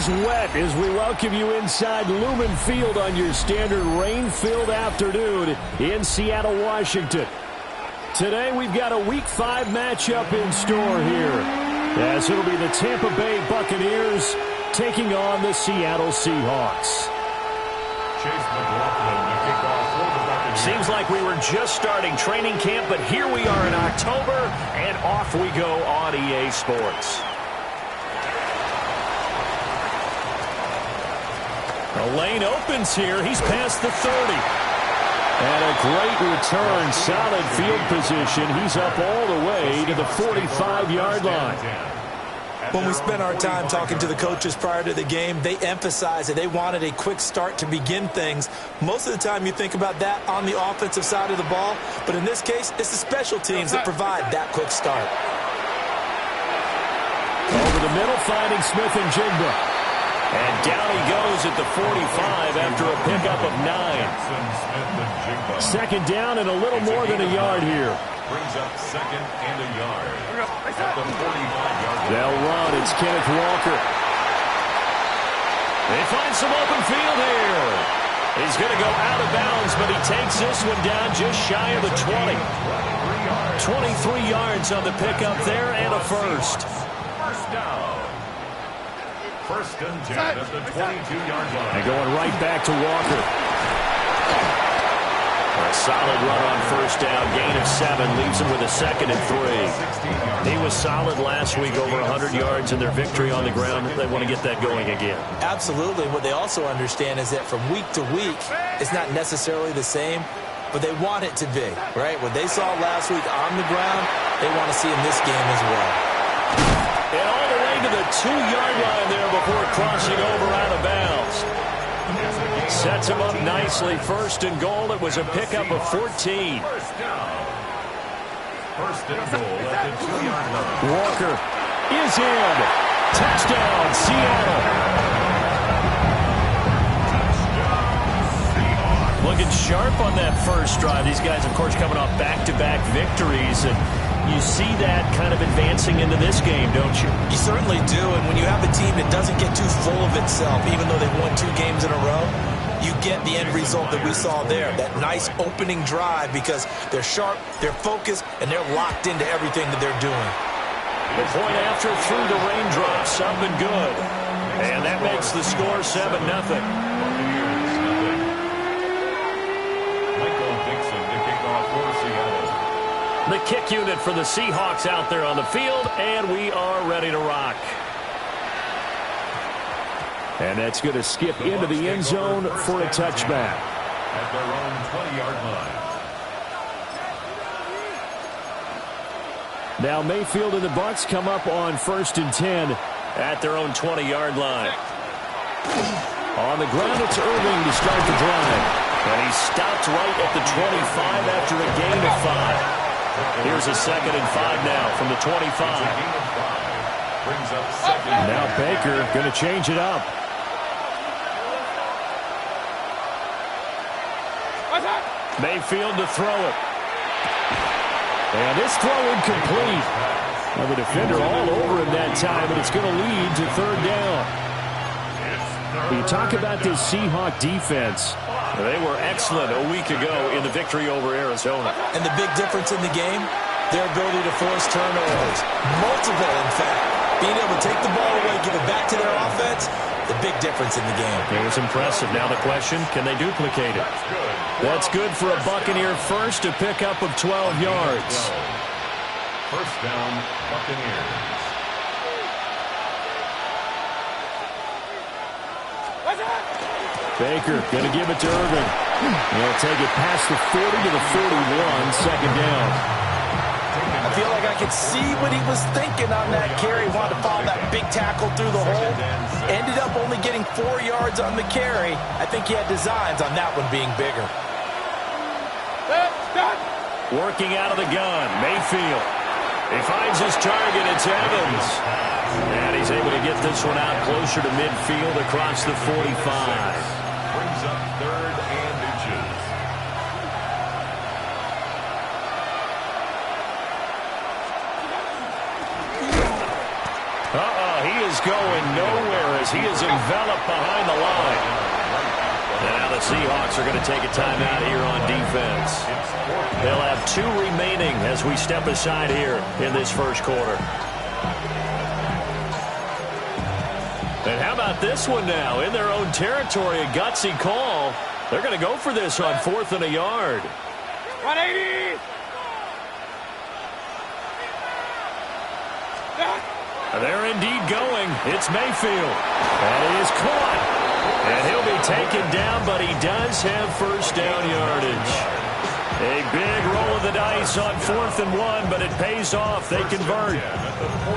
is wet as we welcome you inside Lumen Field on your standard rain-filled afternoon in Seattle, Washington. Today we've got a Week 5 matchup in store here, as it'll be the Tampa Bay Buccaneers taking on the Seattle Seahawks. Seems like we were just starting training camp, but here we are in October, and off we go on EA Sports. The lane opens here. He's past the 30. And a great return, solid field position. He's up all the way to the 45-yard line. When we spent our time talking to the coaches prior to the game, they emphasized that they wanted a quick start to begin things. Most of the time you think about that on the offensive side of the ball, but in this case, it's the special teams that provide that quick start. Over the middle, finding Smith and Jigba. And down he goes at the 45 after a pickup of 9. Second down and a little more than a yard here. Brings up second and a yard. At the 45-yard line. They'll run. It's Kenneth Walker. They find some open field here. He's going to go out of bounds, but he takes this one down just shy of the 20. 23 yards on the pickup there and a first. First down. First and 10 at the 22-yard line. And going right back to Walker. A solid run on first down. Gain of 7 leaves him with a second and 3. He was solid last week, over 100 yards in their victory on the ground. They want to get that going again. Absolutely. What they also understand is that from week to week, it's not necessarily the same, but they want it to be, right? What they saw last week on the ground, they want to see in this game as well. And all the way to the 2-yard line there before crossing over out of bounds. Sets him up nicely. First and goal. It was a pickup of 14. First down. First and goal at the 2-yard line. Walker is in. Touchdown, Seattle. Looking sharp on that first drive. These guys, of course, coming off back-to-back victories. And you see that kind of advancing into this game, don't you? You certainly do. And when you have a team that doesn't get too full of itself, even though they've won 2 games in a row, you get the end result that we saw there. That nice opening drive because they're sharp, they're focused, and they're locked into everything that they're doing. The point after through the raindrops, up and good. And that makes the score 7-0. The kick unit for the Seahawks out there on the field, and we are ready to rock. And that's going to skip into the end zone for a touchback. At their own 20-yard line. Now Mayfield and the Bucs come up on 1st and 10 at their own 20-yard line. On the ground, it's Irving to start the drive. And he stopped right at the 25 after a gain of 5. Here's a 2nd and 5 now from the 25. Now Baker going to change it up. Mayfield to throw it. And this throw incomplete. Well, the defender all over him that time, but it's going to lead to 3rd down. You talk about this Seahawk defense. They were excellent a week ago in the victory over Arizona. And the big difference in the game, their ability to force turnovers. Multiple, in fact. Being able to take the ball away, give it back to their offense, the big difference in the game. It was impressive. Now the question, can they duplicate it? That's good for a Buccaneer first, a pickup of 12 yards. First down, Buccaneers. Baker going to give it to Irving. He'll take it past the 40 to the 41, 2nd down. I feel like I could see what he was thinking on that carry. Wanted to follow that big tackle through the hole. Ended up only getting 4 yards on the carry. I think he had designs on that one being bigger. Working out of the gun, Mayfield. He finds his target. It's Evans. And he's able to get this one out closer to midfield across the 45. Brings up 3rd and inches. He is going nowhere as he is enveloped behind the line. And now the Seahawks are going to take a timeout here on defense. They'll have 2 remaining as we step aside here in this first quarter. And how about this one now? In their own territory, a gutsy call. They're going to go for this on 4th and a yard. 180! They're indeed going. It's Mayfield. And he is caught. And he'll be taken down, but he does have first down yardage. A big roll of the dice on 4th and 1, but it pays off. They convert.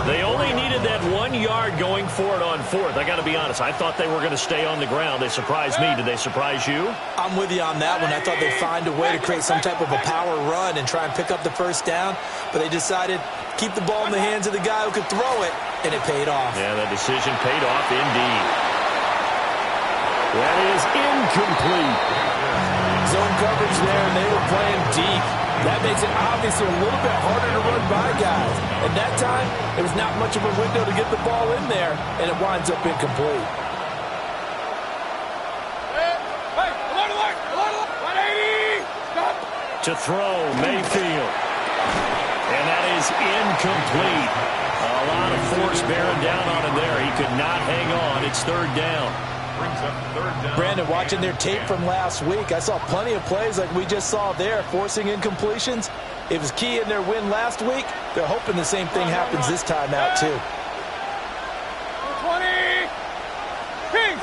They only needed that 1 yard going for it on 4th. I got to be honest. I thought they were going to stay on the ground. They surprised me. Did they surprise you? I'm with you on that one. I thought they'd find a way to create some type of a power run and try and pick up the first down, but they decided keep the ball in the hands of the guy who could throw it, and it paid off. Yeah, that decision paid off indeed. That is incomplete. Zone coverage there, and they were playing deep. That makes it obviously a little bit harder to run by guys. At that time, there was not much of a window to get the ball in there, and it winds up incomplete. Hey, alert, 180! Stop! To throw, Mayfield. And that is incomplete. A lot of force bearing down on him there. He could not hang on. It's 3rd down. Brandon, watching their tape from last week, I saw plenty of plays like we just saw there, forcing incompletions. It was key in their win last week. They're hoping the same thing happens this time out, too. 20! Kings!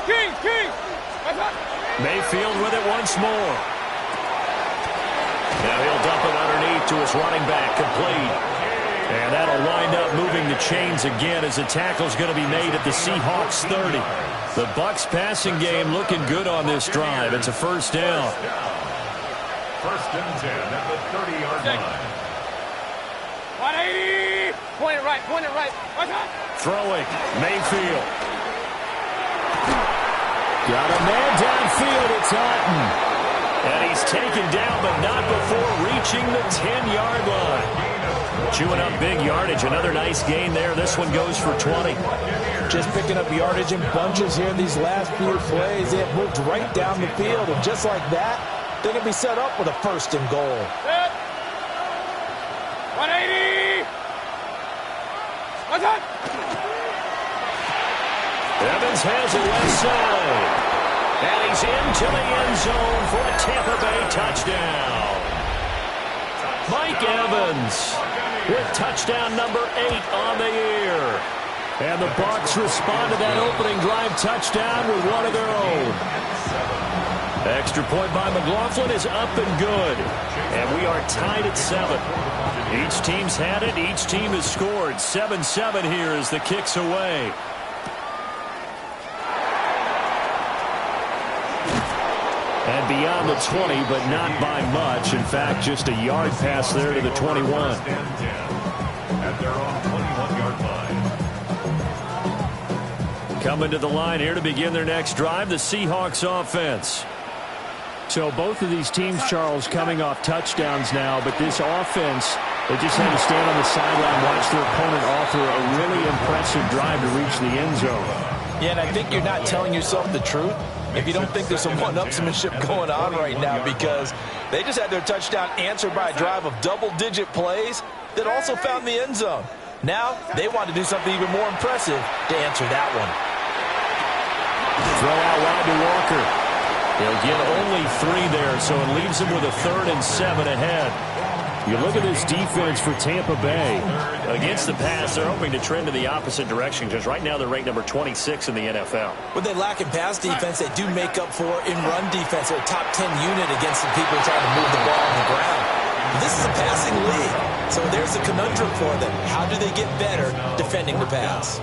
Mayfield with it once more. Now he'll dump it underneath to his running back, complete. And that'll wind up moving the chains again as the tackle's going to be made at the Seahawks 30. The Bucs passing game looking good on this drive. It's a first down. 1st and 10 at the 30-yard line. 180! Point it right. Throwing, Mayfield. Got a man downfield, it's Hutton. And he's taken down, but not before reaching the 10-yard line. Chewing up big yardage. Another nice gain there. This one goes for 20. Just picking up yardage in bunches here these last few plays. They have moved right down the field, and just like that, they're going to be set up with a 1st and goal. 180! Evans has it left side. And he's into the end zone for a Tampa Bay touchdown. Mike Evans with touchdown number 8 on the year. And the Bucs respond to that opening drive touchdown with one of their own. Extra point by McLaughlin is up and good. And we are tied at 7. Each team's had it. Each team has scored. 7-7 here as the kick's away. And beyond the 20, but not by much. In fact, just a yard pass there to the 21. At their own 21-yard line. Coming to the line here to begin their next drive, the Seahawks offense. So both of these teams, Charles, coming off touchdowns now, but this offense, they just had to stand on the sideline, watch their opponent offer a really impressive drive to reach the end zone. Yeah, and I think you're not telling yourself the truth if you don't think there's some one-upsmanship going on right now, because they just had their touchdown answered by a drive of double-digit plays that also found the end zone. Now they want to do something even more impressive to answer that one. Throw out wide to Walker. He'll get only 3 there, so it leaves him with a 3rd and 7 ahead. You look at this defense for Tampa Bay. Against the pass, they're hoping to trend in the opposite direction, because right now they're ranked number 26 in the NFL. What they lack in pass defense, they do make up for in run defense. They're a top 10 unit against the people trying to move the ball on the ground. This is a passing league, so there's a conundrum for them. How do they get better defending the pass?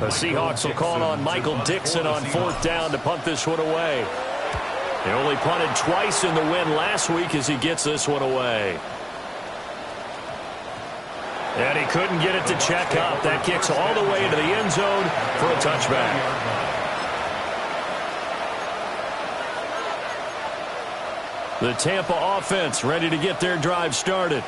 The Seahawks will call on Michael Dixon on 4th down to punt this one away. He only punted twice in the win last week as he gets this one away. And he couldn't get it to check up. That kicks all the way into the end zone for a touchback. The Tampa offense ready to get their drive started.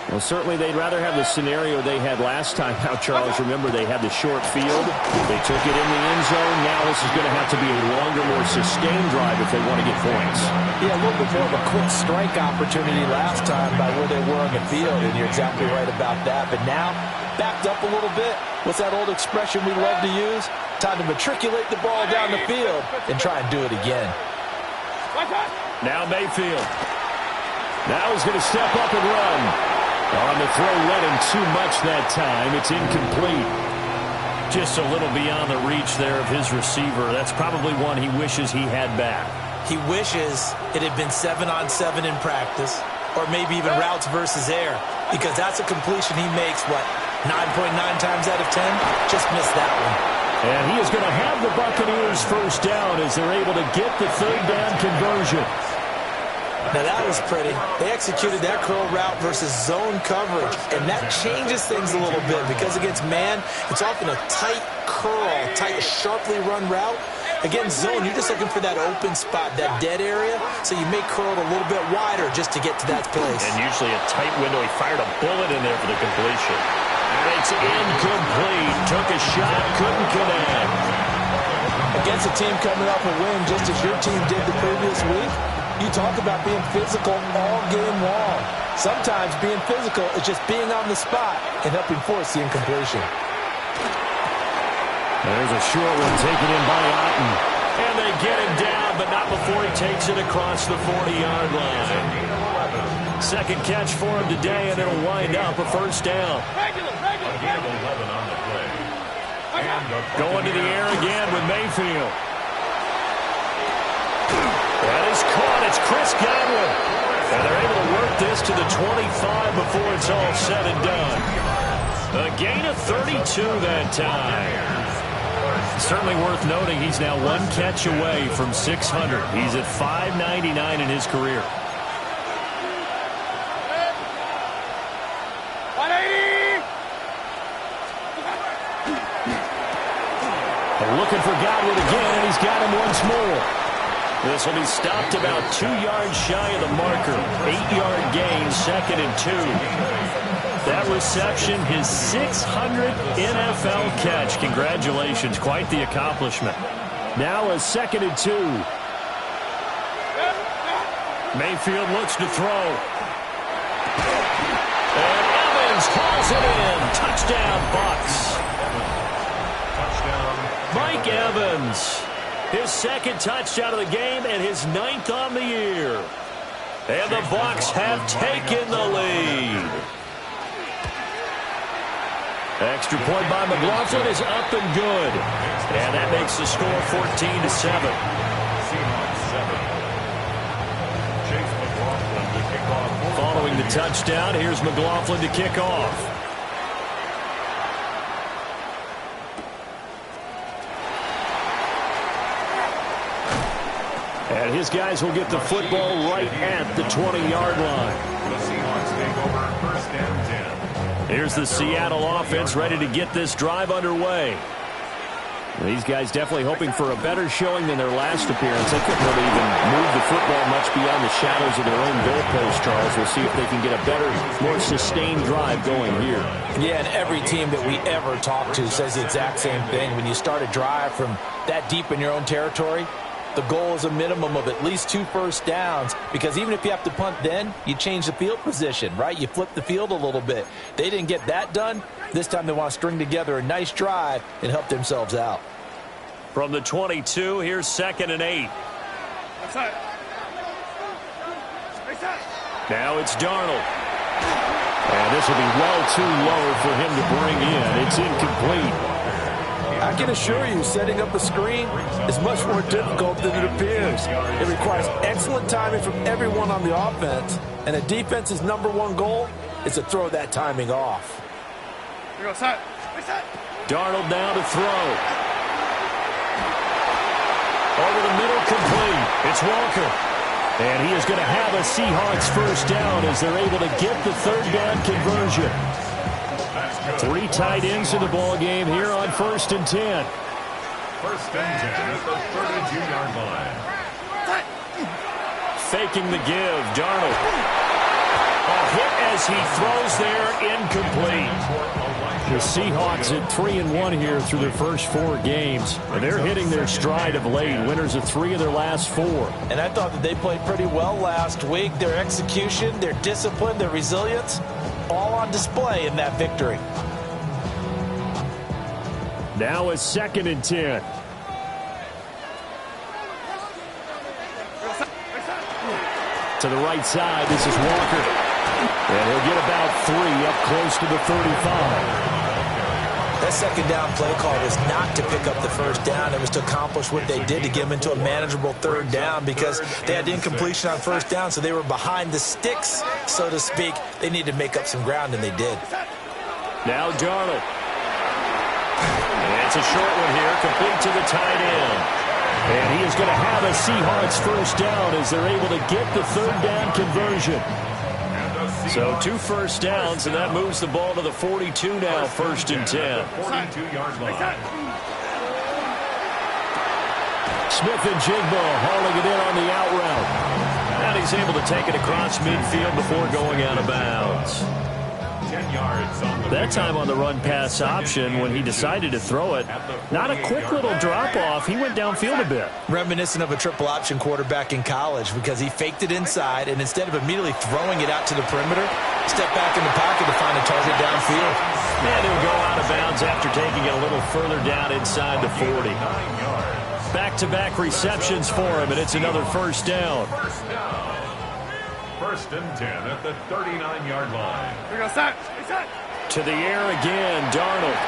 Well, certainly they'd rather have the scenario they had last time. Now, Charles, remember they had the short field. They took it in the end zone. Now this is going to have to be a longer, more sustained drive if they want to get points. Yeah, a little bit more of a quick strike opportunity last time by where they were on the field, and you're exactly right about that. But now, backed up a little bit. What's that old expression we love to use? Time to matriculate the ball down the field and try and do it again. Now Mayfield. Now he's going to step up and run. On the throw, led him too much that time. It's incomplete. Just a little beyond the reach there of his receiver. That's probably one he wishes he had back. He wishes it had been 7-on-7 in practice, or maybe even routes versus air, because that's a completion he makes, 9.9 times out of 10? Just missed that one. And he is going to have the Buccaneers first down as they're able to get the third down conversion. Now that was pretty. They executed that curl route versus zone coverage, and that changes things a little bit because against man, it's often a tight curl, tight, sharply run route. Against zone, you're just looking for that open spot, that dead area, so you may curl it a little bit wider just to get to that place. And usually a tight window. He fired a bullet in there for the completion. And it's incomplete. Took a shot, couldn't connect. Against a team coming off a win just as your team did the previous week, you talk about being physical all game long. Sometimes being physical is just being on the spot and helping force the incompletion. There's a short one taken in by Otten. And they get him down, but not before he takes it across the 40-yard line. Second catch for him today, and it'll wind up a first down. Going to the air again with Mayfield. That is caught. It's Chris Godwin. And they're able to work this to the 25 before it's all said and done. A gain of 32 that time. Certainly worth noting he's now one catch away from 600. He's at 599 in his career. 180! Looking for Godwin again, and he's got him once more. This will be stopped about 2 yards shy of the marker. 8-yard gain, 2nd and 2. That reception, his 600th NFL catch. Congratulations, quite the accomplishment. Now a 2nd and 2. Mayfield looks to throw. And Evans hauls it in. Touchdown, Bucs. Mike Evans, his 2nd touchdown of the game and his 9th on the year. And the Bucs have taken the lead. Extra point by McLaughlin is up and good. And that makes the score 14-7. Following the touchdown, here's McLaughlin to kick off. And his guys will get the football right at the 20-yard line. The Seahawks take over 1st and 10. Here's the Seattle offense ready to get this drive underway. These guys definitely hoping for a better showing than their last appearance. They couldn't really even move the football much beyond the shadows of their own goalpost, Charles. We'll see if they can get a better, more sustained drive going here. Yeah, and every team that we ever talk to says the exact same thing. When you start a drive from that deep in your own territory, the goal is a minimum of at least 2 first downs, because even if you have to punt then, you change the field position, right? You flip the field a little bit. They didn't get that done. This time they want to string together a nice drive and help themselves out. From the 22, here's 2nd and 8. Now it's Darnold. And this will be well too low for him to bring in. It's incomplete. I can assure you, setting up a screen is much more difficult than it appears. It requires excellent timing from everyone on the offense, and the defense's #1 goal is to throw that timing off. Darnold now to throw. Over the middle, complete. It's Walker. And he is going to have a Seahawks first down as they're able to get the 3rd down conversion. 3 tight ends in the ball game here on 1st and 10. 1st and 10 at the 32-yard line. Faking the give, Darnold. hit as he throws there, incomplete. The Seahawks at 3-1 here through their first 4 games. And they're hitting their stride of late. Winners of 3 of their last 4. And I thought that they played pretty well last week. Their execution, their discipline, their resilience, all on display in that victory. Now a 2nd and 10. To the right side, this is Walker. And he'll get about 3 up close to the 35. That second down play call was not to pick up the first down. It was to accomplish what they did to get them into a manageable 3rd down because they had incompletion on 1st down, so they were behind the sticks, so to speak. They needed to make up some ground, and they did. Now Darnold. And it's a short one here, complete to the tight end. And he is going to have a Seahawks first down as they're able to get the 3rd down conversion. So 2 first downs, and that moves the ball to the 42 now, 1st and 10. 42-yard line. Smith-Njigba hauling it in on the out route. And he's able to take it across midfield before going out of bounds. 10 yards on the That time on the run-pass option, when he decided to throw it, not a quick little drop-off. He went downfield a bit. Reminiscent of a triple option quarterback in college because he faked it inside, and instead of immediately throwing it out to the perimeter, step back in the pocket to find a target downfield. And he'll go out of bounds after taking it a little further down inside the 40. Back-to-back receptions for him, and it's another first down. 1st and 10 at the 39-yard line. Here we go, set. To the air again, Darnold.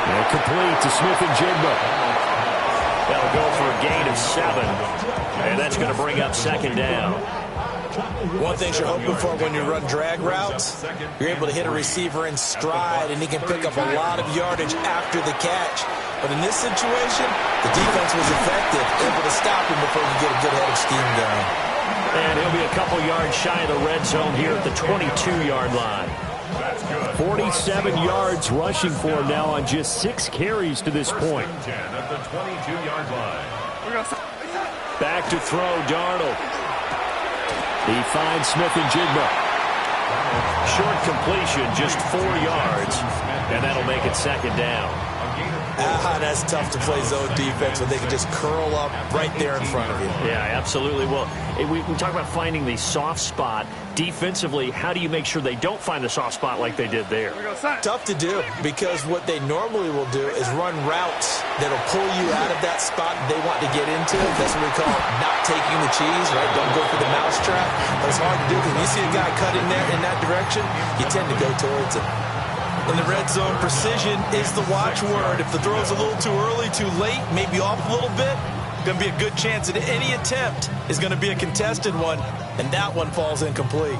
And complete to Smith-Njigba. That'll go for a gain of 7. And that's going to bring up 2nd down. One thing you're hoping for when you run drag routes, you're able to hit a receiver in stride, and he can pick up a lot of yardage after the catch. But in this situation, the defense was effective, able to stop him before you get a good head of steam going. And he'll be a couple yards shy of the red zone here at the 22-yard line. 47 yards rushing for him now on just 6 carries to this point. 10 at the 22-yard line. Back to throw, Darnold. He finds Smith-Njigba. Short completion, just 4 yards, and that'll make it 2nd down. That's tough to play zone defense when they can just curl up right there in front of you. Yeah, absolutely. Well, we talk about finding the soft spot. Defensively, how do you make sure they don't find the soft spot like they did there? Tough to do because what they normally will do is run routes that'll pull you out of that spot they want to get into. That's what we call not taking the cheese, right? Don't go for the mousetrap. But it's hard to do because when you see a guy cutting there in that direction, you tend to go towards him. In the red zone, precision is the watchword. If the throw's a little too early, too late, maybe off a little bit, going to be a good chance that any attempt is going to be a contested one, and that one falls incomplete.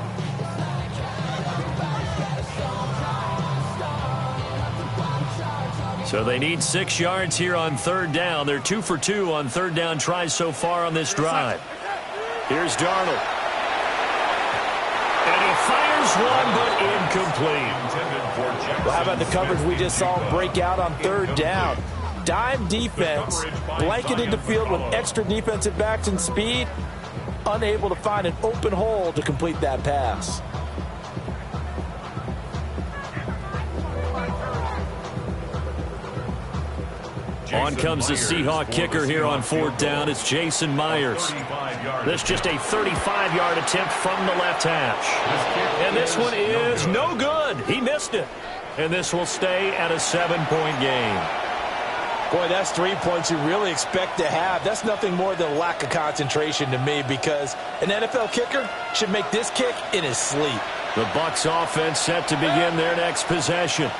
So they need 6 yards here on 3rd down. They're 2 for 2 on 3rd down tries so far on this drive. Here's Darnold. And he fires one, but incomplete. Well, how about the coverage we just saw break out on 3rd down? Dime defense, blanketed the field with extra defensive backs and speed, unable to find an open hole to complete that pass. On comes the Seahawk kicker here on 4th down. It's Jason Myers. This just a 35-yard attempt from the left hash. And this one is no good. He missed it. And this will stay at a 7-point game. Boy, that's 3 points you really expect to have. That's nothing more than a lack of concentration to me because an NFL kicker should make this kick in his sleep. The Bucs offense set to begin their next possession.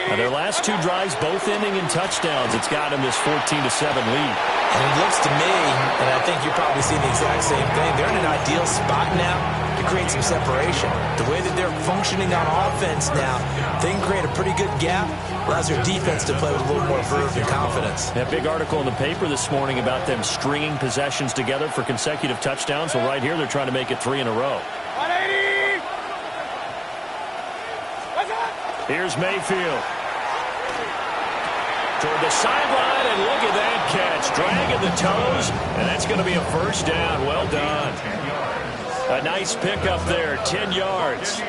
Now their last 2 drives both ending in touchdowns. It's got them this 14-7 lead. And it looks to me, and I think you're probably seeing the exact same thing, they're in an ideal spot now to create some separation. The way that they're functioning on offense now, they can create a pretty good gap, allows their defense to play with a little more verve and confidence. That big article in the paper this morning about them stringing possessions together for consecutive touchdowns. Well, right here they're trying to make it 3 in a row. 180! Here's Mayfield. Toward the sideline, and look at that catch. Dragging the toes, and that's going to be a first down. Well done. A nice pickup there, 10 yards.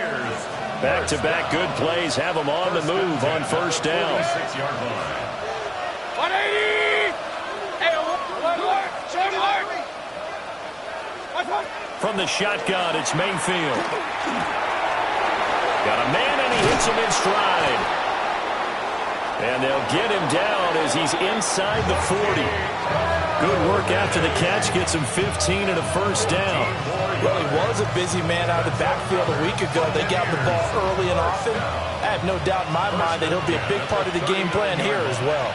Back-to-back good plays have them on the move on first down. 180! Hey, alert! Short alert! From the shotgun, it's Mayfield. Got a man, and he hits him in stride. And they'll get him down as he's inside the 40. Good work after the catch. Gets him 15 and a first down. Well, he was a busy man out of the backfield a week ago. They got the ball early and often. I have no doubt in my mind that he'll be a big part of the game plan here as well.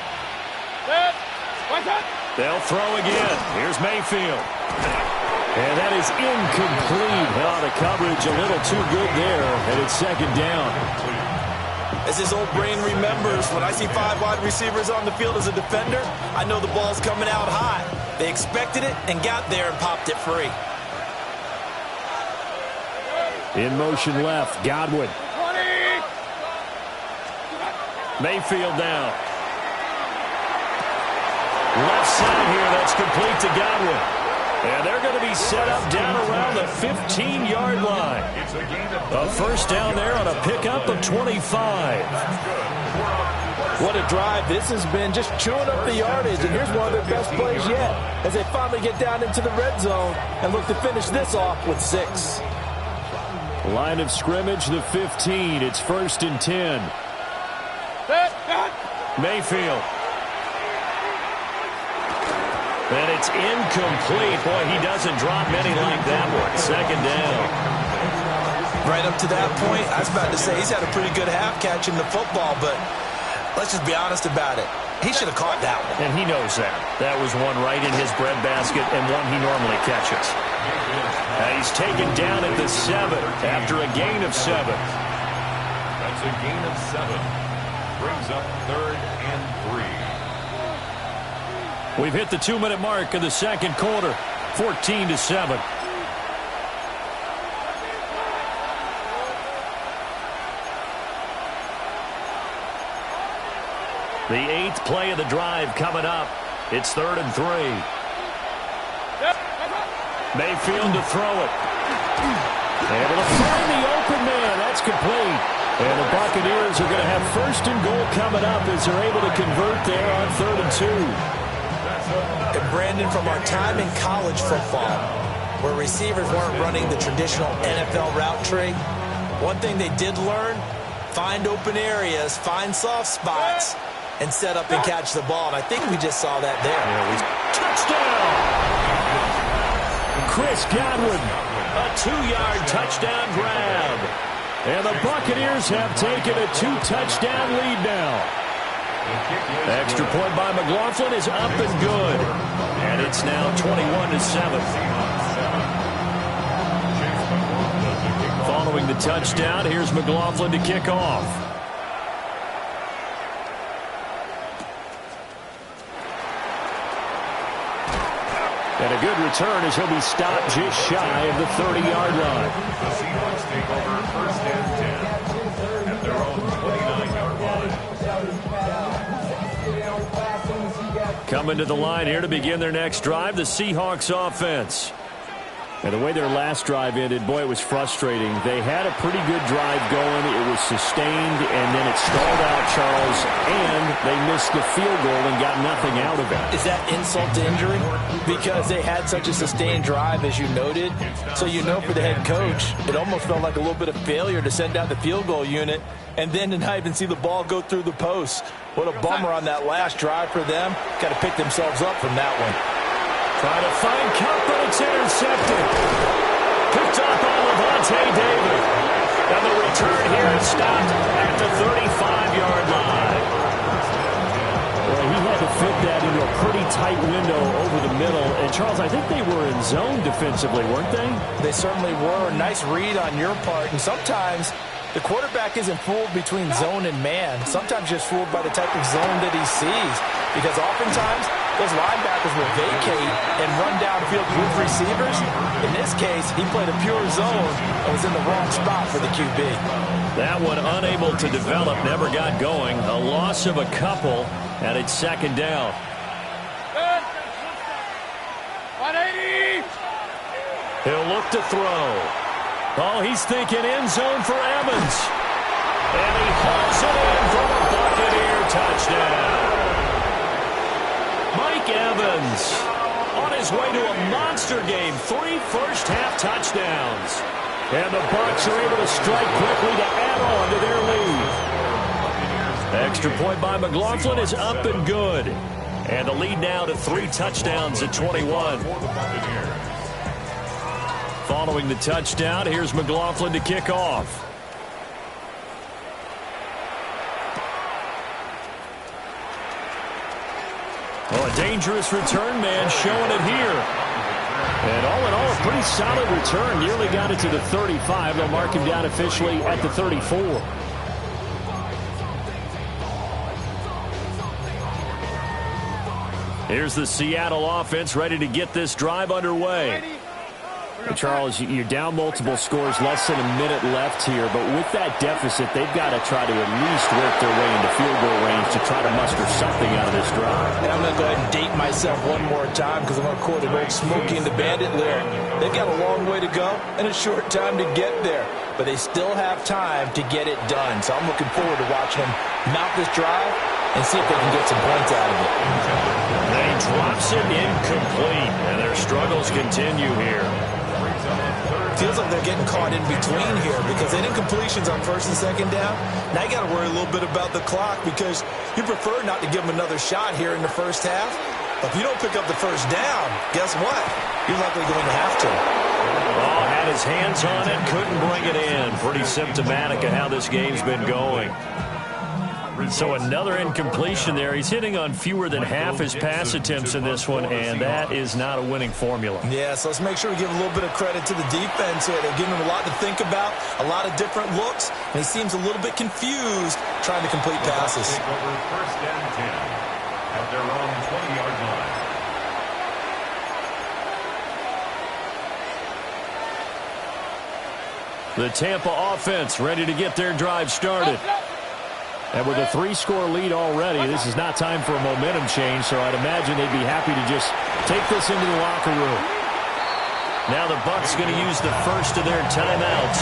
They'll throw again. Here's Mayfield. And that is incomplete. Well, the coverage a little too good there, and it's second down. As his old brain remembers, when I see 5 wide receivers on the field as a defender, I know the ball's coming out high. They expected it and got there and popped it free. In motion left, Godwin. 20! Mayfield down. Left side here, that's complete to Godwin. And they're going to be set up down around the 15-yard line. A first down there on a pickup of 25. What a drive this has been, just chewing up the yardage. And here's one of their best plays yet as they finally get down into the red zone and look to finish this off with 6. Line of scrimmage, the 15. It's 1st and 10. Mayfield. And it's incomplete. Boy, he doesn't drop many like that one. Second down. Right up to that point, I was about to say he's had a pretty good half catching the football, but let's just be honest about it. He should have caught that one. And he knows that. That was one right in his breadbasket and one he normally catches. He's taken down at the 7 after a gain of 7. That's a gain of 7. Brings up 3rd and 3. We've hit the 2-minute mark of the second quarter. 14-7. The 8th play of the drive coming up. It's 3rd and 3. Mayfield to throw it. Able to find the open man. That's complete. And the Buccaneers are going to have 1st and goal coming up as they're able to convert there on 3rd and 2. And Brandon, from our time in college football, where receivers weren't running the traditional NFL route tree, one thing they did learn, find open areas, find soft spots, and set up and catch the ball. And I think we just saw that there. Touchdown! Chris Godwin, a 2-yard touchdown grab. And the Buccaneers have taken a 2-touchdown lead now. Extra point by McLaughlin is up and good. And it's now 21-7. Following the touchdown, here's McLaughlin to kick off. And a good return as he'll be stopped just shy of the 30-yard line. The Seahawks take over 1st and 10 at their own 29-yard line. Coming to the line here to begin their next drive, the Seahawks offense. And the way their last drive ended, boy, it was frustrating. They had a pretty good drive going. It was sustained, and then it stalled out, Charles, and they missed the field goal and got nothing out of it. Is that insult to injury? Because they had such a sustained drive, as you noted. So you know for the head coach, it almost felt like a little bit of failure to send out the field goal unit and then to not even see the ball go through the post. What a bummer on that last drive for them. Got to pick themselves up from that one. Trying to find Cup, but it's intercepted. Picked up by Levante David. And the return here is stopped at the 35-yard line. Well, he had to fit that into a pretty tight window over the middle. And, Charles, I think they were in zone defensively, weren't they? They certainly were. Nice read on your part. And sometimes the quarterback isn't fooled between zone and man. Sometimes just fooled by the type of zone that he sees. Because oftentimes those linebackers will vacate and run downfield with receivers. In this case, he played a pure zone and was in the wrong spot for the QB. That one unable to develop, never got going. A loss of a couple, and it's second down. 180! He'll look to throw. Oh, he's thinking end zone for Evans. And he hauls it in for the Buccaneer touchdown. Mike Evans on his way to a monster game. 3 first-half touchdowns. And the Bucs are able to strike quickly to add on to their lead. Extra point by McLaughlin is up and good. And the lead now to 3 touchdowns at 21. Following the touchdown, here's McLaughlin to kick off. Oh, a dangerous return man showing it here. And all in all, a pretty solid return. Nearly got it to the 35. They'll mark him down officially at the 34. Here's the Seattle offense ready to get this drive underway. Charles, you're down multiple scores, less than a minute left here, but with that deficit, they've got to try to at least work their way into field goal range to try to muster something out of this drive. And I'm going to go ahead and date myself one more time because I'm going to quote an old Smokey and the Bandit lyric. They've got a long way to go and a short time to get there, but they still have time to get it done. So I'm looking forward to watching them mount this drive and see if they can get some points out of it. They drops it incomplete, and their struggles continue here. Feels like they're getting caught in between here because they didn't completions on first and second down. Now you got to worry a little bit about the clock because you prefer not to give them another shot here in the first half. But if you don't pick up the first down, guess what? You're likely going to have to. Oh, had his hands on it, couldn't bring it in. Pretty symptomatic of how this game's been going. So another incompletion there. He's hitting on fewer than half his pass attempts in this one, and that is not a winning formula. Yeah, so let's make sure we give a little bit of credit to the defense here. They're giving him a lot to think about, a lot of different looks, and he seems a little bit confused trying to complete passes. Take over first and 10 at their own 20-yard line. The Tampa offense ready to get their drive started. And with a 3-score lead already, this is not time for a momentum change, so I'd imagine they'd be happy to just take this into the locker room. Now the Bucs going to use the first of their timeouts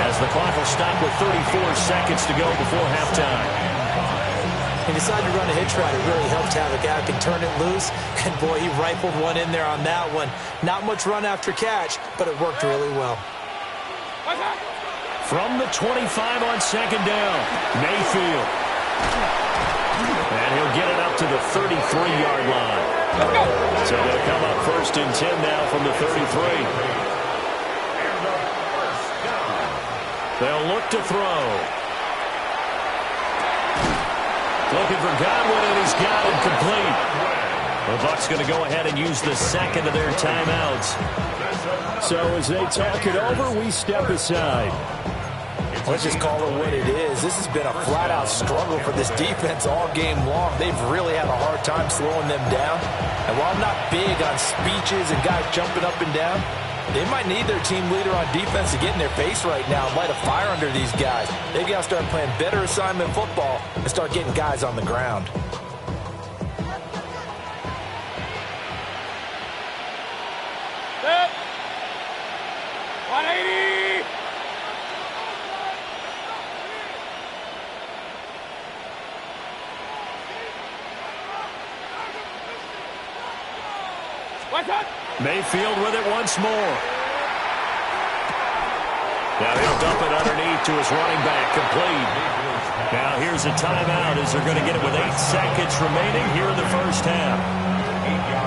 as the clock will stop with 34 seconds to go before halftime. He decided to run a hitch route. It really helped have a guy who can turn it loose. And, boy, he rifled one in there on that one. Not much run after catch, but it worked really well. From the 25 on second down, Mayfield. And he'll get it up to the 33-yard line. So they'll come up first and 10 now from the 33. They'll look to throw. Looking for Godwin, and he's got it complete. The Bucs going to go ahead and use the second of their timeouts. So as they talk it over, we step aside. Let's just call it what it is. This has been a flat-out struggle for this defense all game long. They've really had a hard time slowing them down. And while I'm not big on speeches and guys jumping up and down, they might need their team leader on defense to get in their face right now and light a fire under these guys. They've got to start playing better assignment football and start getting guys on the ground. Set. 180. Mayfield with it once more. Now he'll dump it underneath to his running back, complete. Now here's a timeout as they're going to get it with 8 seconds remaining here in the first half.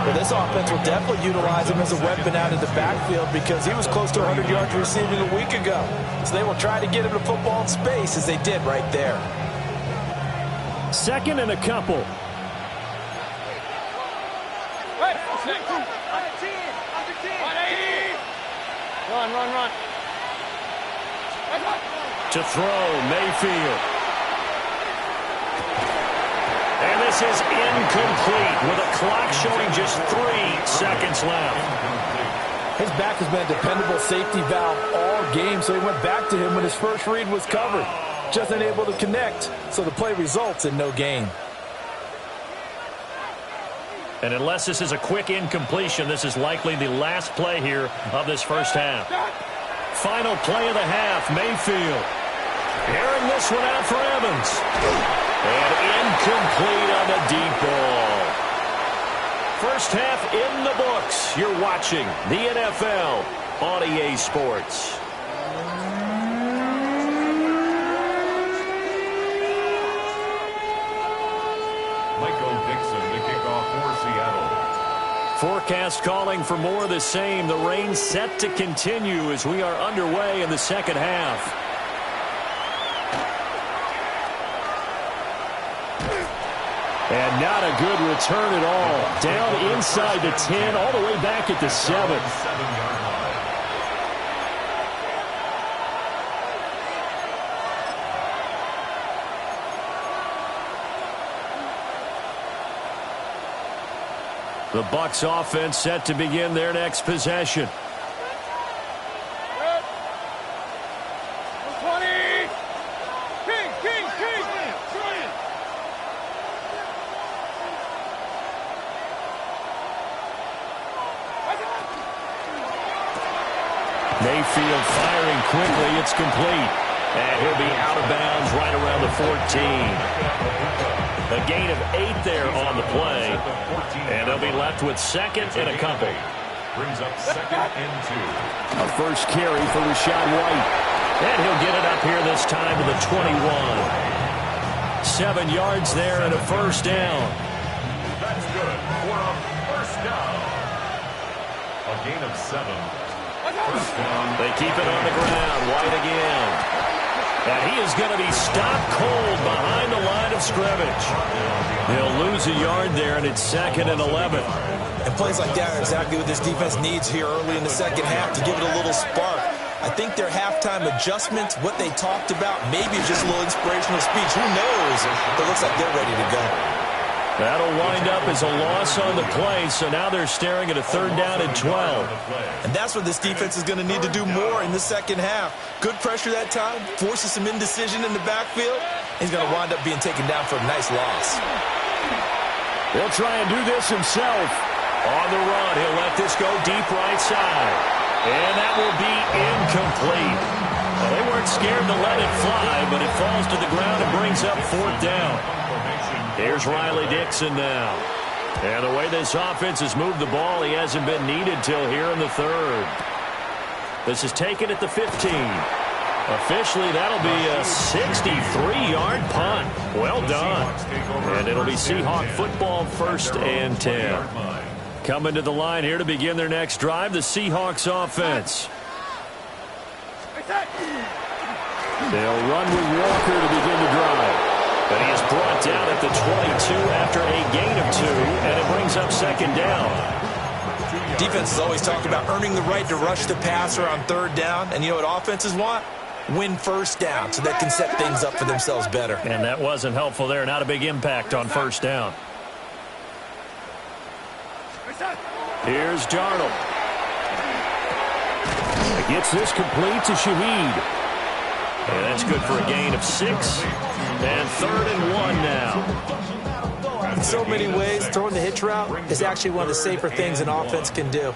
Well, this offense will definitely utilize him as a weapon out of the backfield because he was close to 100 yards receiving a week ago. So they will try to get him to football in space as they did right there. Second and a couple. Run. To throw, Mayfield. And this is incomplete with a clock showing just 3 seconds left. His back has been a dependable safety valve all game, so he went back to him when his first read was covered. Just unable to connect, so the play results in no gain. And unless this is a quick incompletion, this is likely the last play here of this first half. Final play of the half, Mayfield. Airing this one out for Evans. And incomplete on the deep ball. First half in the books. You're watching the NFL on EA Sports. Forecast calling for more of the same. The rain set to continue as we are underway in the second half. And not a good return at all. Down inside the 10, all the way back at the 7. The Bucs offense set to begin their next possession. 20. King. Mayfield firing quickly. It's complete. And he'll be out of bounds right around the 14. A gain of 8 there on the play. And they'll be left with second and a couple. Brings up second and 2. A first carry for Rachaad White. And he'll get it up here this time to the 21. 7 yards there and a first down. That's good for a first down. A gain of 7. First down. They keep it on the ground. White again. And he is going to be stopped cold behind the line of scrimmage. He'll lose a yard there, and it's second and 11. And plays like that are exactly what this defense needs here early in the second half to give it a little spark. I think their halftime adjustments, what they talked about, maybe just a little inspirational speech. Who knows? But it looks like they're ready to go. That'll wind up as a loss on the play, so now they're staring at a third down and 12. And that's what this defense is going to need to do more in the second half. Good pressure that time, forces some indecision in the backfield. He's going to wind up being taken down for a nice loss. He'll try and do this himself. On the run, he'll let this go deep right side. And that will be incomplete. Well, they weren't scared to let it fly, but it falls to the ground and brings up fourth down. Here's Riley Dixon now. And the way this offense has moved the ball, he hasn't been needed till here in the third. This is taken at the 15. Officially, that'll be a 63-yard punt. Well done. And it'll be Seahawk football, first and 10. Coming to the line here to begin their next drive, the Seahawks offense. They'll run with Walker to begin the drive. But he is brought down at the 22 after a gain of 2, and it brings up second down. Defense is always talking about earning the right to rush the passer on third down. And you know what offenses want? Win first down so they can set things up for themselves better. And that wasn't helpful there. Not a big impact on first down. Here's Darnold. He gets this complete to Shaheed. And that's good for a gain of 6. And third and 1 now. In so many ways, throwing the hitch route is actually one of the safer things an offense can do.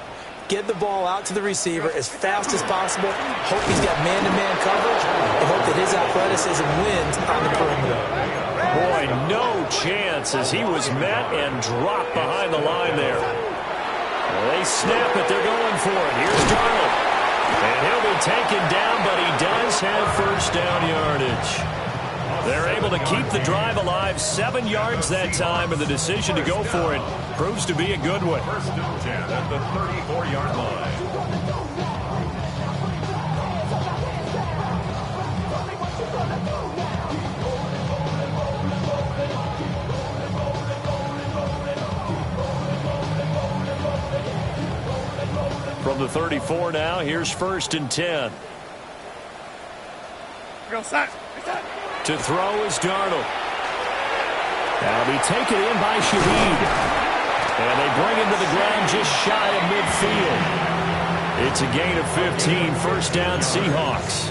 Get the ball out to the receiver as fast as possible. Hope he's got man-to-man coverage. And hope that his athleticism wins on the perimeter. Boy, no chance as he was met and dropped behind the line there. They snap it. They're going for it. Here's Darnold. And he'll be taken down, but he does have first down yardage. They're able to keep the drive alive, 7 yards that time, and the decision to go for it proves to be a good one. First and 10 at the 34-yard line. From the 34 now, here's first and 10. Go, set. To throw is Darnold. That'll be taken in by Shaheed. And they bring him to the ground just shy of midfield. It's a gain of 15, first down Seahawks.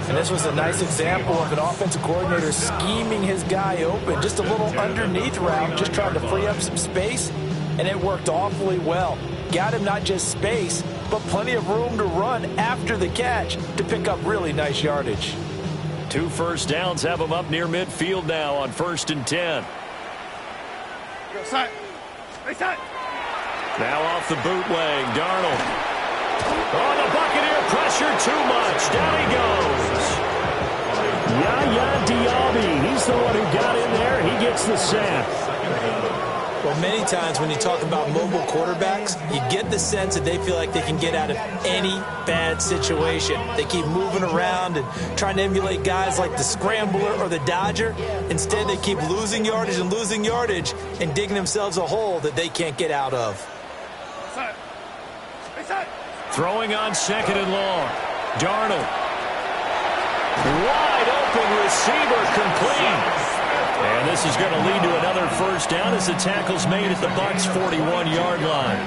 And this was a nice example of an offensive coordinator scheming his guy open. Just a little underneath route, just trying to free up some space. and it worked awfully well. Got him not just space, but plenty of room to run after the catch to pick up really nice yardage. 2 first downs have him up near midfield now on 1st and 10. Go side. Side. Now off the bootleg, Darnold. Oh, the Buccaneer pressure too much. Down he goes. Yaya Diaby, he's the one who got in there. He gets the sack. Well, many times when you talk about mobile quarterbacks, you get the sense that they feel like they can get out of any bad situation. They keep moving around and trying to emulate guys like the Scrambler or the Dodger. Instead, they keep losing yardage and digging themselves a hole that they can't get out of. Throwing on 2nd and long. Darnold. Wide open receiver, complete. And this is going to lead to another first down as the tackle's made at the Bucs' 41-yard line.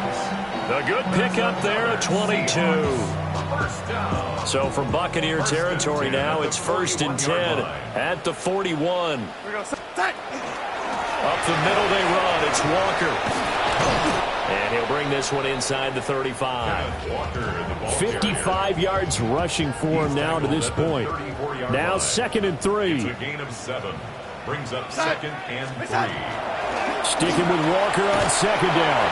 A good pickup there at 22. So from Buccaneer territory now, it's 1st and 10 at the 41. Up the middle they run. It's Walker. And he'll bring this one inside the 35. 55 yards rushing for him now to this point. Now 2nd and 3. It's a gain of 7. Brings up 2nd and 3. Sticking with Walker on 2nd down.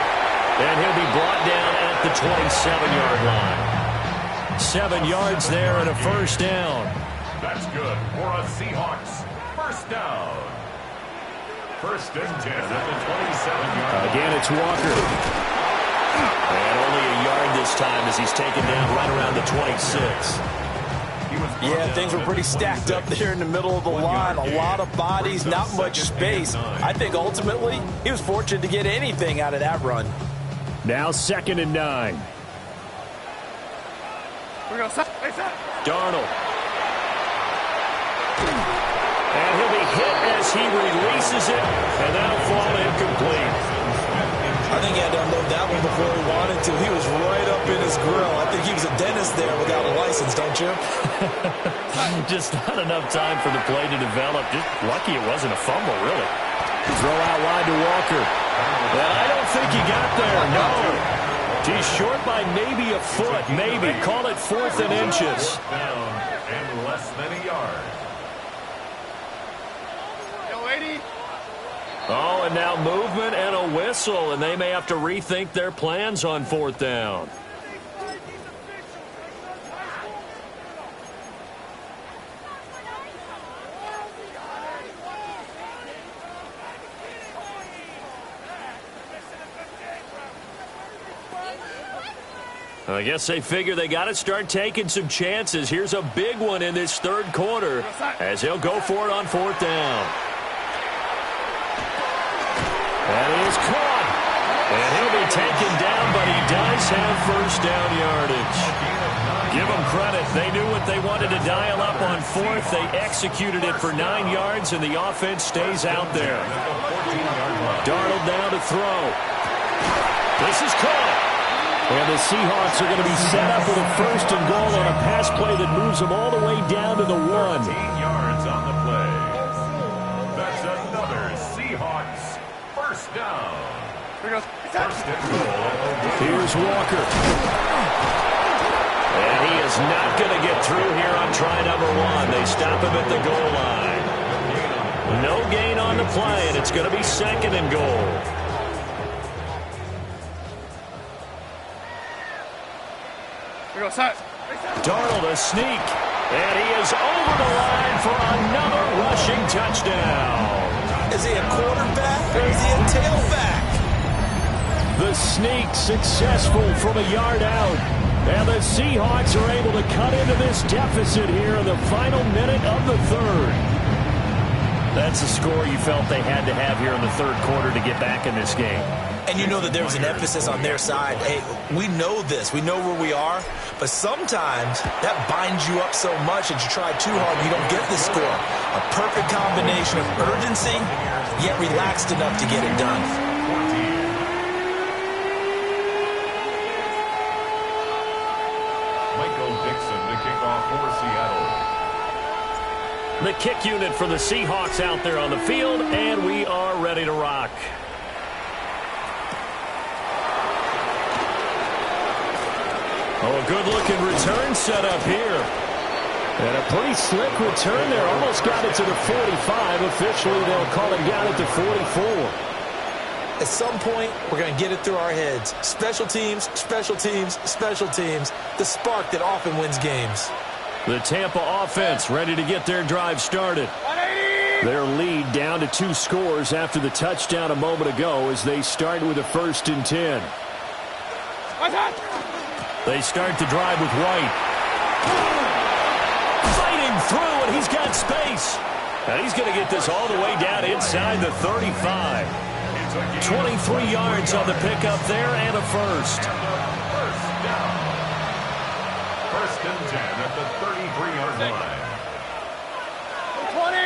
And he'll be brought down at the 27-yard line. 7 yards there and a first down. That's good for a Seahawks first down. 1st and 10 at the 27-yard line. Again, it's Walker. And only a yard this time as he's taken down right around the 26. Yeah, things were pretty stacked up there in the middle of the line. A lot of bodies, not much space. I think ultimately he was fortunate to get anything out of that run. Now 2nd and 9. Darnold. And he'll be hit as he releases it, and that'll fall incomplete. I think he had to unload that one before he wanted to. He was right up in his grill. I think he was a dentist there without a license, don't you? Just not enough time for the play to develop. Just lucky it wasn't a fumble, really. Throw out wide to Walker. And I don't think he got there, no. He's short by maybe a foot, maybe. Call it 4th and inches. Down and less than a yard. Oh, and now movement and a whistle, and they may have to rethink their plans on 4th down. I guess they figure they got to start taking some chances. Here's a big one in this 3rd quarter as he'll go for it on 4th down. And he is caught. And he'll be taken down, but he does have first down yardage. Give them credit. They knew what they wanted to dial up on 4th. They executed it for 9 yards, and the offense stays out there. Darnold now to throw. This is caught. And the Seahawks are going to be set up with a 1st and goal on a pass play that moves them all the way down to the 1. 13 yards on the play. That's another Seahawks first down. First and goal. Here's Walker. And he is not going to get through here on try number 1. They stop him at the goal line. No gain on the play, and it's going to be 2nd and goal. Darnold a sneak, and he is over the line for another rushing touchdown. Is he a quarterback or is he a tailback? The sneak successful from a yard out, and the Seahawks are able to cut into this deficit here in the final minute of the 3rd. That's the score you felt they had to have here in the 3rd quarter to get back in this game. And you know that there's an emphasis on their side. Hey, we know this. We know where we are. But sometimes that binds you up so much that you try too hard, you don't get the score. A perfect combination of urgency, yet relaxed enough to get it done. Michael Dixon to kick off for Seattle. The kick unit for the Seahawks out there on the field, and we are ready to rock. Oh, a good-looking return set up here. And a pretty slick return there. Almost got it to the 45. Officially, they'll call it down at the 44. At some point, we're going to get it through our heads. Special teams, special teams, special teams. The spark that often wins games. The Tampa offense ready to get their drive started. Their lead down to 2 scores after the touchdown a moment ago as they start with a 1st and 10. They start the drive with White. Fighting through, and he's got space. And he's going to get this all the way down inside the 35. 23 yards on the pickup there and a first. First down. 1st and 10 at the 33-yard line. 20.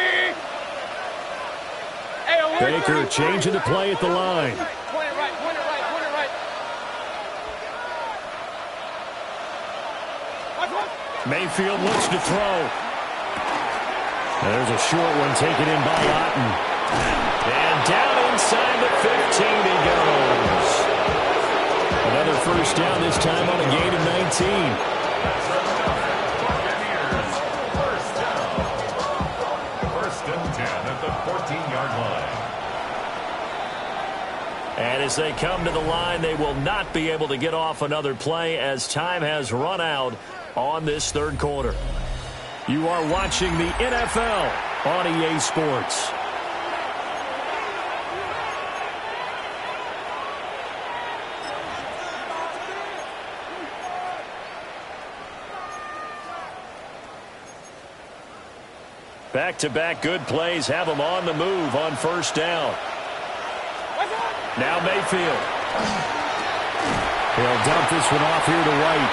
Baker changing the play at the line. Point it right. Mayfield looks to throw. There's a short one taken in by Otten. And down inside the 15 he goes. Another first down, this time on a gain of 19. Buccaneers, first down. 1st and 10 at the 14-yard line. And as they come to the line, they will not be able to get off another play as time has run out on this 3rd quarter. You are watching the NFL on EA Sports. Back-to-back good plays have them on the move on 1st down. Now Mayfield. He'll dump this one off here to White.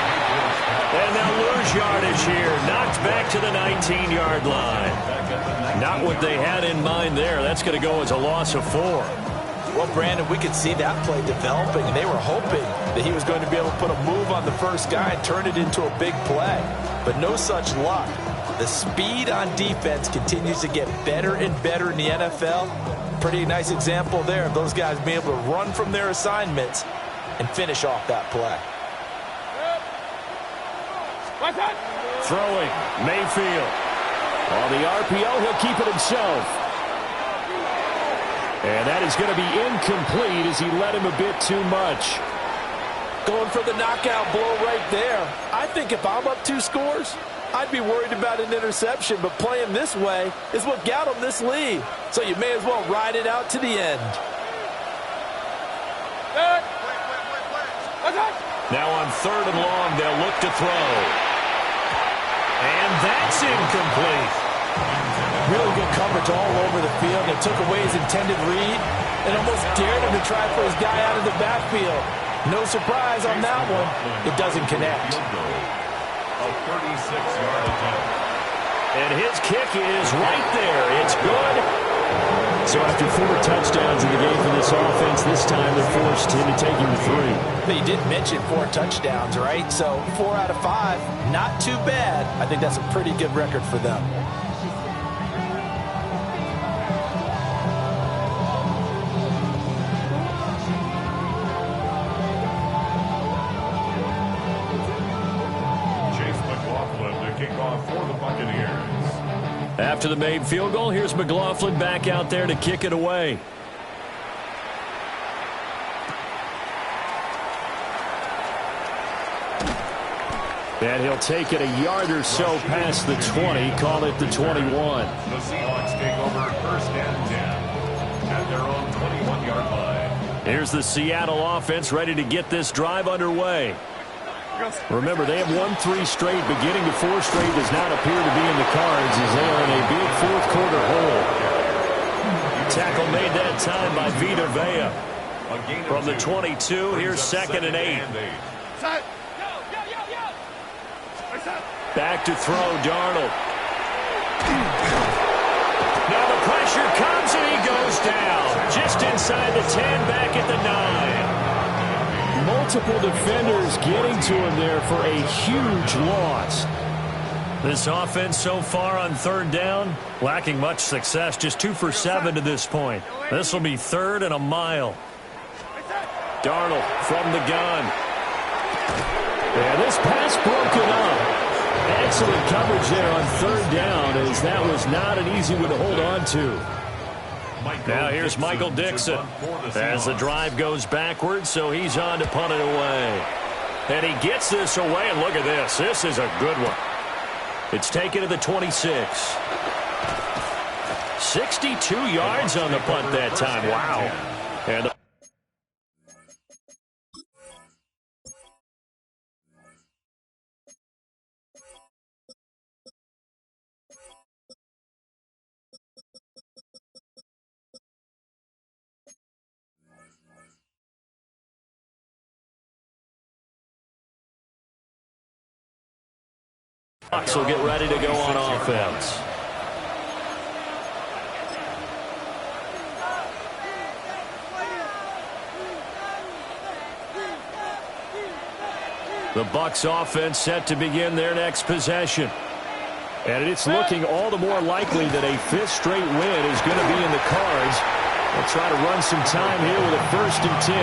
And they'll lose yardage here. Knocked back to the 19-yard line. Not what they had in mind there. That's going to go as a loss of 4. Well, Brandon, we could see that play developing, and they were hoping that he was going to be able to put a move on the first guy and turn it into a big play. But no such luck. The speed on defense continues to get better and better in the NFL. Pretty nice example there of those guys being able to run from their assignments and finish off that play. Throwing, Mayfield. On the RPO, he'll keep it himself. And that is going to be incomplete as he led him a bit too much. Going for the knockout blow right there. I think if I'm up 2 scores, I'd be worried about an interception, but playing this way is what got him this lead. So you may as well ride it out to the end. Now on 3rd and long, they'll look to throw. And that's incomplete. Really good coverage all over the field. They took away his intended read and almost dared him to try for his guy out of the backfield. No surprise on that one. It doesn't connect. A 36-yard attempt. And his kick is right there. It's good. So after 4 touchdowns in the game for this offense, this time they're forced into taking the 3. But you did mention 4 touchdowns, right? So 4 out of 5, not too bad. I think that's a pretty good record for them. For the Buccaneers. After the made field goal, here's McLaughlin back out there to kick it away. And he'll take it a yard or so past the 20, call it the 21. The Seahawks take over 1st and 10 at their own 21-yard line. Here's the Seattle offense ready to get this drive underway. Remember, they have won 3 straight. Beginning to 4 straight does not appear to be in the cards as they are in a big 4th quarter hole. Tackle made that time by Vita Vea. From the 22, here's 2nd and 8. Back to throw, Darnold. Now the pressure comes and he goes down. Just inside the 10, back at the 9. Multiple defenders getting to him there for a huge loss. This offense so far on 3rd down, lacking much success. Just 2 for 7 to this point. This will be 3rd and a mile. Darnold from the gun. And this pass broken up. Excellent coverage there on third down, as that was not an easy one to hold on to. Now here's Michael Dixon as the drive goes backwards, so he's on to punt it away. And he gets this away, and look at this. This is a good one. It's taken to the 26. 62 yards on the punt that time. Wow. And Bucs will get ready to go on offense. The Bucs offense set to begin their next possession. And it's looking all the more likely that a fifth straight win is going to be in the cards. They'll try to run some time here with a 1st and 10.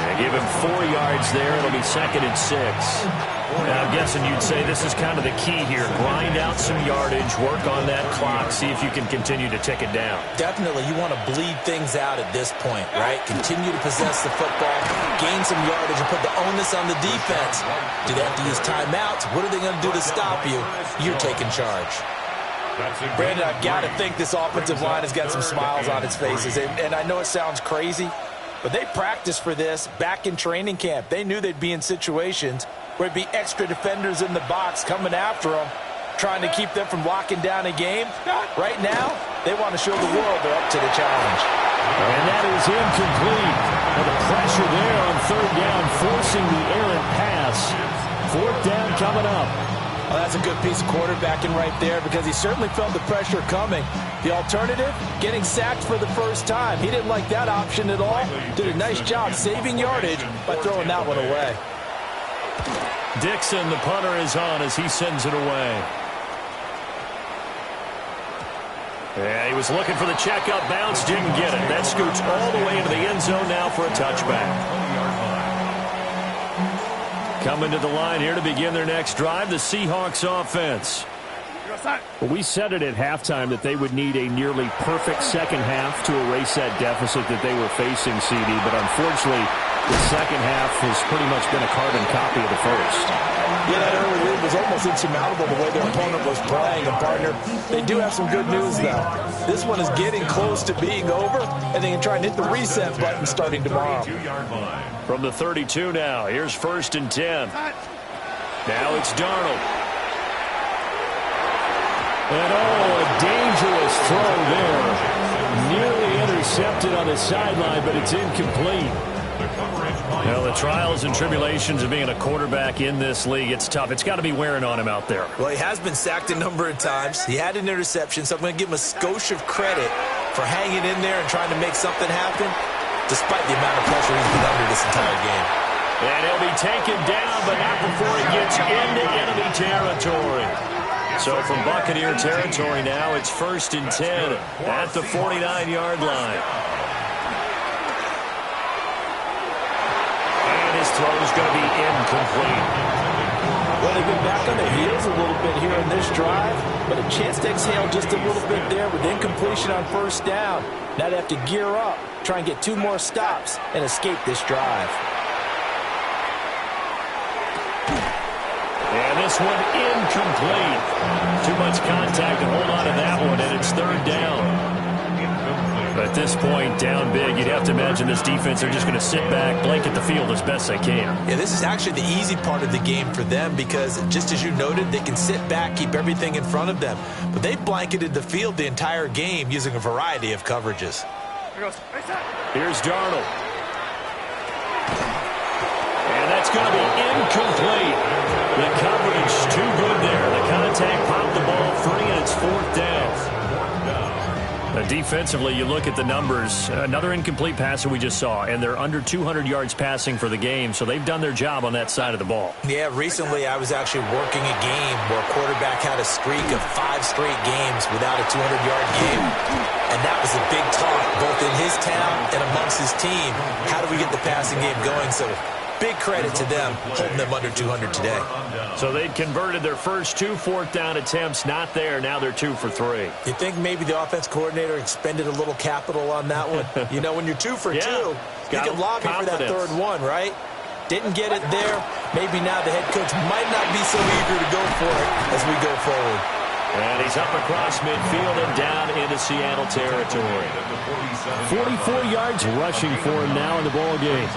And give him 4 yards there. It'll be 2nd and 6. Now, I'm guessing you'd say this is kind of the key here. Grind out some yardage, work on that clock, see if you can continue to tick it down. Definitely, you want to bleed things out at this point, right? Continue to possess the football, gain some yardage, and put the onus on the defense. Do they have to use timeouts? What are they going to do to stop you? You're taking charge. Brandon, I've got to think this offensive line has got some smiles on its faces. And I know it sounds crazy, but they practiced for this back in training camp. They knew they'd be in situations where it'd be extra defenders in the box coming after them, trying to keep them from locking down a game. Right now, they want to show the world they're up to the challenge. And that is incomplete. And the pressure there on 3rd down, forcing the errant pass. 4th down coming up. Well, that's a good piece of quarterbacking right there, because he certainly felt the pressure coming. The alternative, getting sacked for the first time. He didn't like that option at all. Did a nice job saving yardage by throwing that one away. Dixon, the punter, is on as he sends it away. Yeah, he was looking for the checkup bounce, didn't get it. That scoots all the way into the end zone now for a touchback. Coming to the line here to begin their next drive, the Seahawks offense. Well, we said it at halftime that they would need a nearly perfect second half to erase that deficit that they were facing, CD, but unfortunately, the second half has pretty much been a carbon copy of the first. Yeah, that early lead was almost insurmountable the way their opponent was playing. And, partner, they do have some good news, though. This one is getting close to being over, and they can try and hit the reset button starting tomorrow. From the 32 now, here's 1st and 10. Now it's Darnold. And, a dangerous throw there. Nearly intercepted on the sideline, but it's incomplete. Well, the trials and tribulations of being a quarterback in this league, it's tough. It's got to be wearing on him out there. Well, he has been sacked a number of times. He had an interception, so I'm going to give him a skosh of credit for hanging in there and trying to make something happen, despite the amount of pressure he's been under this entire game. And he'll be taken down, but not before he gets into enemy territory. So from Buccaneer territory now, it's 1st and 10 at the 49-yard line. And his throw is going to be incomplete. Well, they've been back on their heels a little bit here in this drive, but a chance to exhale just a little bit there with incompletion on 1st down. Now they have to gear up, try and get 2 more stops, and escape this drive. And this one incomplete. Too much contact to hold on to that one, and it's 3rd down. But at this point, down big, you'd have to imagine this defense are just going to sit back, blanket the field as best they can. Yeah, this is actually the easy part of the game for them because, just as you noted, they can sit back, keep everything in front of them. But they blanketed the field the entire game using a variety of coverages. Here's Darnold. And that's going to be incomplete. The coverage too good there. The contact popped the ball free, and it's 4th down. Defensively, you look at the numbers. Another incomplete passer we just saw, and they're under 200 yards passing for the game, so they've done their job on that side of the ball. Yeah, recently I was actually working a game where a quarterback had a streak of 5 straight games without a 200-yard game, and that was a big talk both in his town and amongst his team. How do we get the passing game going? So big credit to them holding them under 200 today. So they'd converted their first 2 fourth-down attempts. Not there. Now they're 2 for 3. You think maybe the offense coordinator expended a little capital on that one? You know, when you're 2 for 2, you can lobby for that third one, right? Didn't get it there. Maybe now the head coach might not be so eager to go for it as we go forward. And he's up across midfield and down into Seattle territory. 44 yards rushing for him now in the ball game.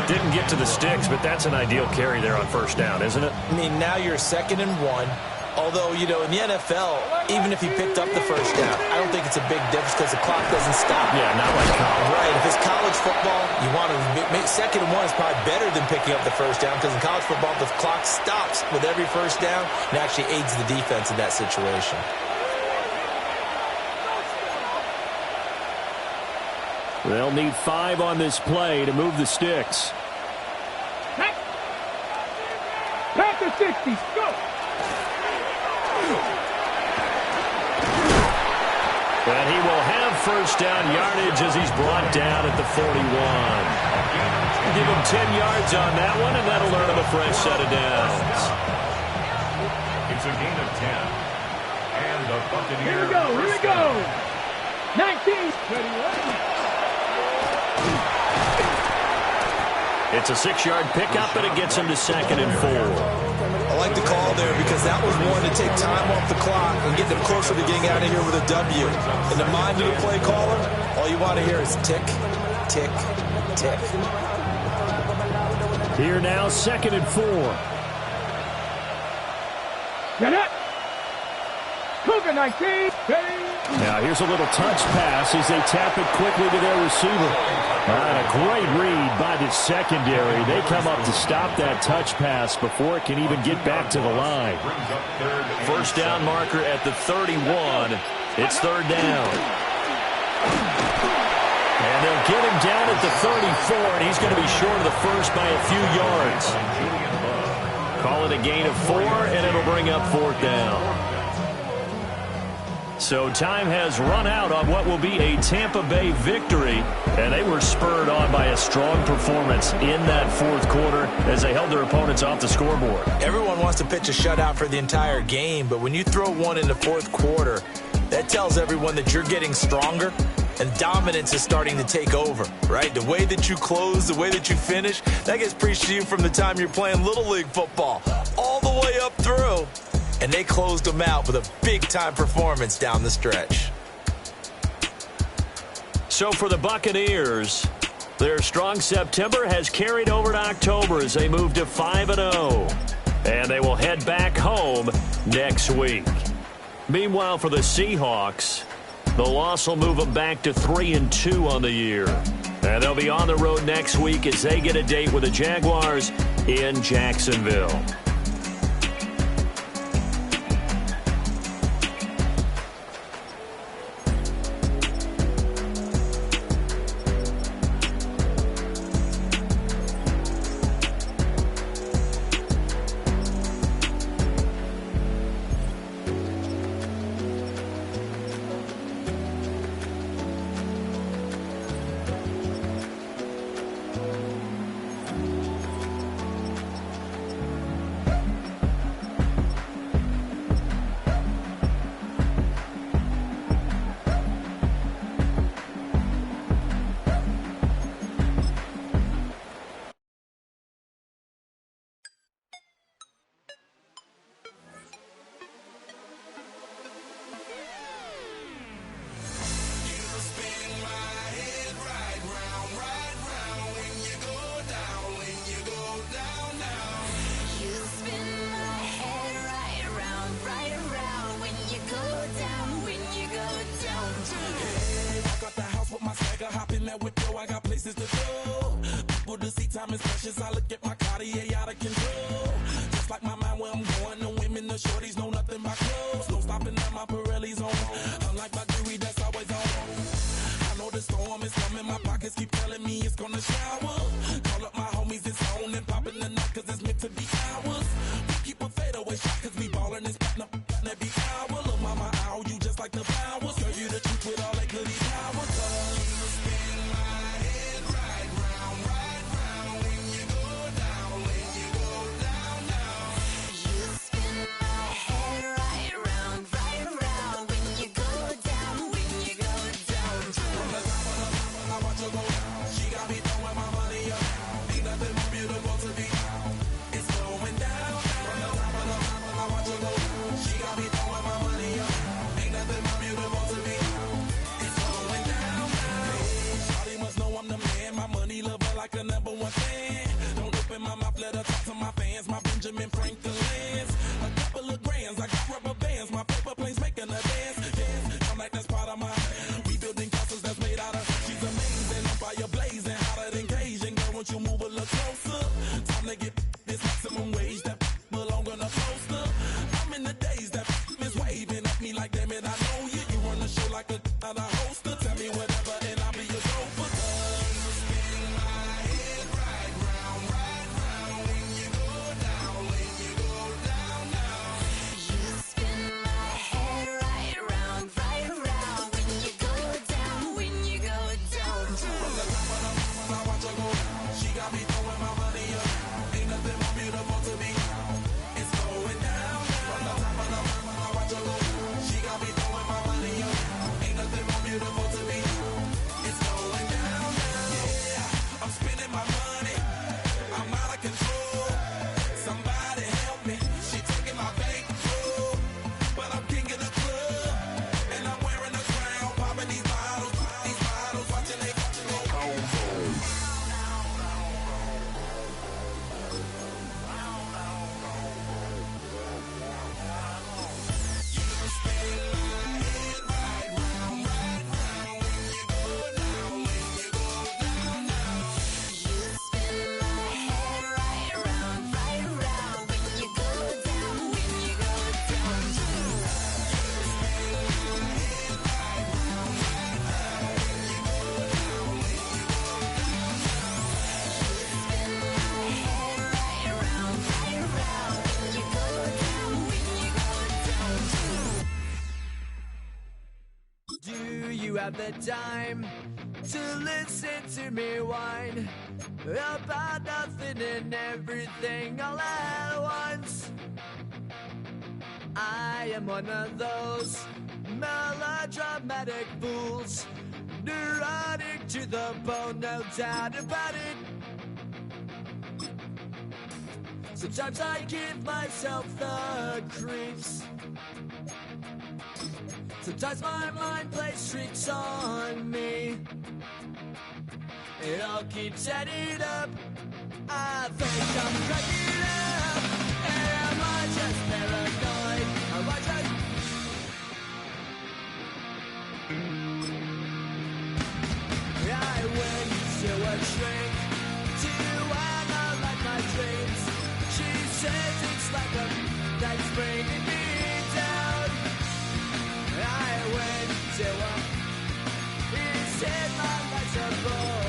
Didn't get to the sticks, but that's an ideal carry there on first down, isn't it? I mean, now you're 2nd and 1. Although, you know, in the NFL, even if he picked up the first down, I don't think it's a big difference because the clock doesn't stop. Yeah, not like college. Right, if it's college football, you want to make 2nd and 1 is probably better than picking up the first down because in college football, the clock stops with every first down and actually aids the defense in that situation. They'll need 5 on this play to move the sticks. Pack the 60s, go! And he will have first down yardage as he's brought down at the 41. Give him 10 yards on that one, and that'll earn him a fresh set of downs. It's a gain of 10. And the Buccaneers. Here we go, here we go! 19. It's a 6-yard pickup, and it gets him to 2nd and 4. I like the call there because that was one to take time off the clock and get them closer to getting out of here with a W. In the mind of the play caller, all you want to hear is tick, tick, tick. Here now, 2nd and 4. Get it! Cougar 19. Now here's a little touch pass as they tap it quickly to their receiver. And a great read by the secondary. They come up to stop that touch pass before it can even get back to the line. First down marker at the 31. It's 3rd down. And they'll get him down at the 34, and he's going to be short of the first by a few yards. Call it a gain of 4, and it'll bring up 4th down. So time has run out on what will be a Tampa Bay victory, and they were spurred on by a strong performance in that 4th quarter as they held their opponents off the scoreboard. Everyone wants to pitch a shutout for the entire game, but when you throw one in the 4th quarter, that tells everyone that you're getting stronger and dominance is starting to take over, right? The way that you close, the way that you finish, that gets preached to you from the time you're playing Little League football all the way up through. And they closed them out with a big-time performance down the stretch. So for the Buccaneers, their strong September has carried over to October as they move to 5-0. And they will head back home next week. Meanwhile, for the Seahawks, the loss will move them back to 3-2 on the year. And they'll be on the road next week as they get a date with the Jaguars in Jacksonville. Time is precious. I look at my Cartier out of control. Just like my mind where I'm going. The women, the shorties know nothing but clothes. No stopping at my Pirelli's on. Unlike my jewelry that's always on. I know the storm is coming. My pockets keep telling me it's gonna shower. Call up my homies, it's on and popping the night 'cause it's meant to be ours. We keep a fadeaway shot 'cause we ballin' and spittin' up every hour. Look, mama, I owe you just like the flowers. Girl, you the truth with all that goody power. 'Cause you spin my head right round when you go a man. My money lover like a number one fan. Don't open my mouth, let her talk to my fans. My Benjamin Franklin's. A couple of grands, I got rubber bands. My paper planes making a dance. Dance, I'm like that's part of my. We building castles that's made out of. She's amazing, on fire blazing, hotter than Cajun. Girl, won't you move a little closer? Time to get this maximum wage that belong on a poster. I'm in the days that is waving at me like, damn it, I know you. You run the show like a hoster. Tell me whatever and I'll be your gopher. Spin my head right round when you go down, when you go down, down. You spin my head right round when you go down, when you go down. From the top of the mountain, I watch her go. She got me throwing my money up. Ain't nothing more beautiful to me. It's going down. From the top of the mountain, I watch her go. She got me throwing my money up. Ain't nothing more beautiful to me. It's going down. Yeah, I'm spending my money. I'm out of control. Somebody help me. She taking my bankroll, but I'm king of the club, and I'm wearing a crown. Popping these bottles, watching they go home. You spin my head right round when you go down, when you go down. Do you have the time to listen to me whine about nothing and everything all at once? I am one of those melodramatic fools, neurotic to the bone, no doubt about it. Sometimes I give myself the creeps. Sometimes my mind plays tricks on me. It all keeps adding up. I think I'm cracking up. Am I just paranoid? Am I just... I went to a shrink to analyze my dreams. She says it's like a that's bringing me down. I went to a, he said my life's a bore.